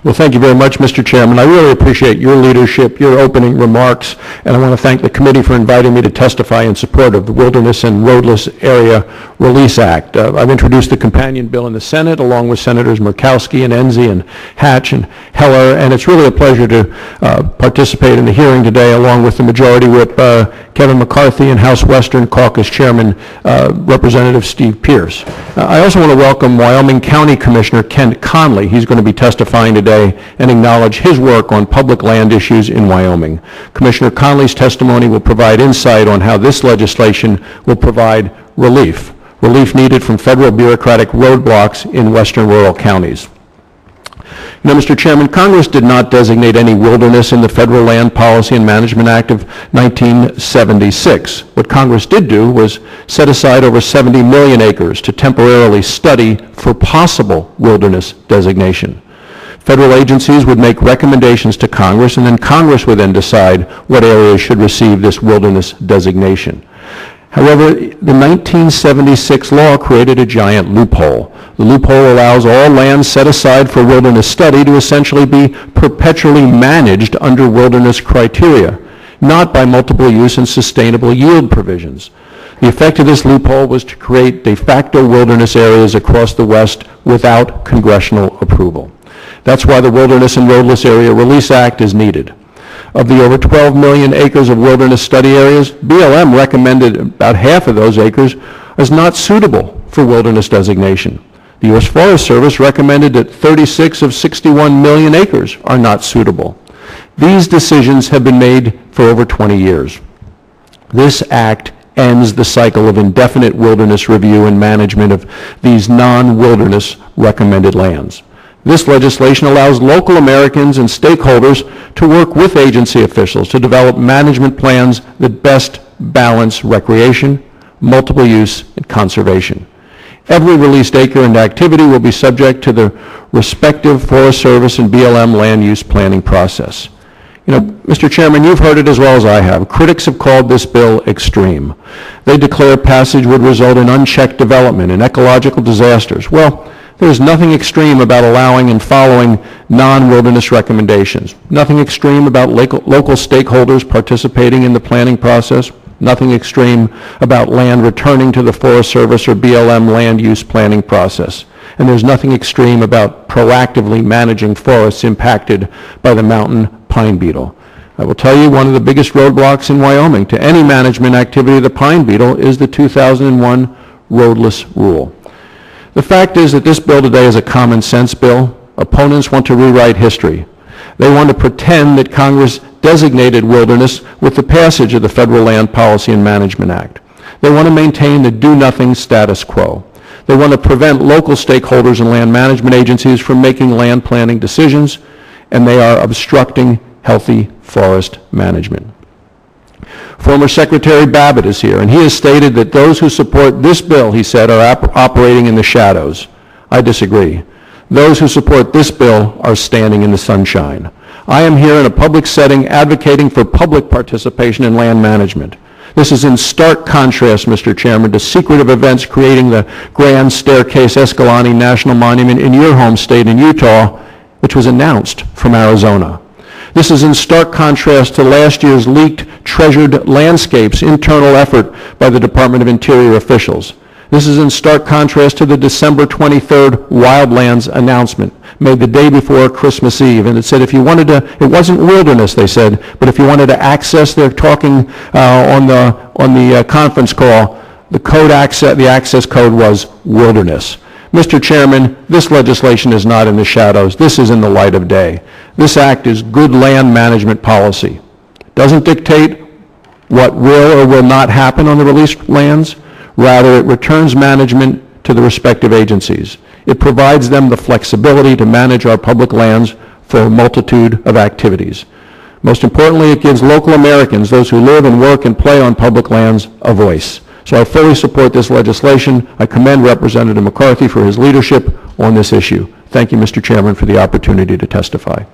Well, thank you very much, Mr. Chairman. I really appreciate your leadership, your opening remarks, and I want to thank the committee for inviting me to testify in support of the Wilderness and Roadless Area Release Act. I've introduced the companion bill in the Senate along with Senators Murkowski and Enzi and Hatch and Heller, and it's really a pleasure to participate in the hearing today along with the Majority Whip Kevin McCarthy and House Western Caucus Chairman Representative Steve Pierce. I also want to welcome Wyoming County Commissioner Kent Conley. He's going to be testifying today and acknowledge his work on public land issues in Wyoming. Commissioner Conley's testimony will provide insight on how this legislation will provide relief needed from federal bureaucratic roadblocks in western rural counties. Now, Mr. Chairman, Congress did not designate any wilderness in the Federal Land Policy and Management Act of 1976. What Congress did do was set aside over 70 million acres to temporarily study for possible wilderness designation. Federal agencies would make recommendations to Congress, and then Congress would then decide what areas should receive this wilderness designation. However, the 1976 law created a giant loophole. The loophole allows all land set aside for wilderness study to essentially be perpetually managed under wilderness criteria, not by multiple use and sustainable yield provisions. The effect of this loophole was to create de facto wilderness areas across the West without congressional approval. That's why the Wilderness and Roadless Area Release Act is needed. Of the over 12 million acres of wilderness study areas, BLM recommended about half of those acres as not suitable for wilderness designation. The U.S. Forest Service recommended that 36 of 61 million acres are not suitable. These decisions have been made for over 20 years. This act ends the cycle of indefinite wilderness review and management of these non-wilderness recommended lands. This legislation allows local Americans and stakeholders to work with agency officials to develop management plans that best balance recreation, multiple use, and conservation. Every released acre and activity will be subject to the respective Forest Service and BLM land use planning process. You know, Mr. Chairman, you've heard it as well as I have. Critics have called this bill extreme. They declare passage would result in unchecked development and ecological disasters. Well, there's nothing extreme about allowing and following non-wilderness recommendations. Nothing extreme about local stakeholders participating in the planning process. Nothing extreme about land returning to the Forest Service or BLM land use planning process. And there's nothing extreme about proactively managing forests impacted by the mountain pine beetle. I will tell you, one of the biggest roadblocks in Wyoming to any management activity of the pine beetle is the 2001 roadless rule. The fact is that this bill today is a common sense bill. Opponents want to rewrite history. They want to pretend that Congress designated wilderness with the passage of the Federal Land Policy and Management Act. They want to maintain the do-nothing status quo. They want to prevent local stakeholders and land management agencies from making land planning decisions, and they are obstructing healthy forest management. Former Secretary Babbitt is here, and he has stated that those who support this bill, he said, are operating in the shadows. I disagree. Those who support this bill are standing in the sunshine. I am here in a public setting advocating for public participation in land management. This is in stark contrast, Mr. Chairman, to secretive events creating the Grand Staircase Escalante National Monument in your home state in Utah, which was announced from Arizona. This is in stark contrast to last year's leaked Treasured Landscapes internal effort by the Department of Interior officials. This is in stark contrast to the December 23rd Wildlands announcement made the day before Christmas Eve. And it said if you wanted to, it wasn't wilderness, they said, but if you wanted to access, they're talking on the conference call, the access code was wilderness. Mr. Chairman, this legislation is not in the shadows. This is in the light of day. This act is good land management policy. It doesn't dictate what will or will not happen on the released lands. Rather, it returns management to the respective agencies. It provides them the flexibility to manage our public lands for a multitude of activities. Most importantly, it gives local Americans, those who live and work and play on public lands, a voice. So I fully support this legislation. I commend Representative McCarthy for his leadership on this issue. Thank you, Mr. Chairman, for the opportunity to testify.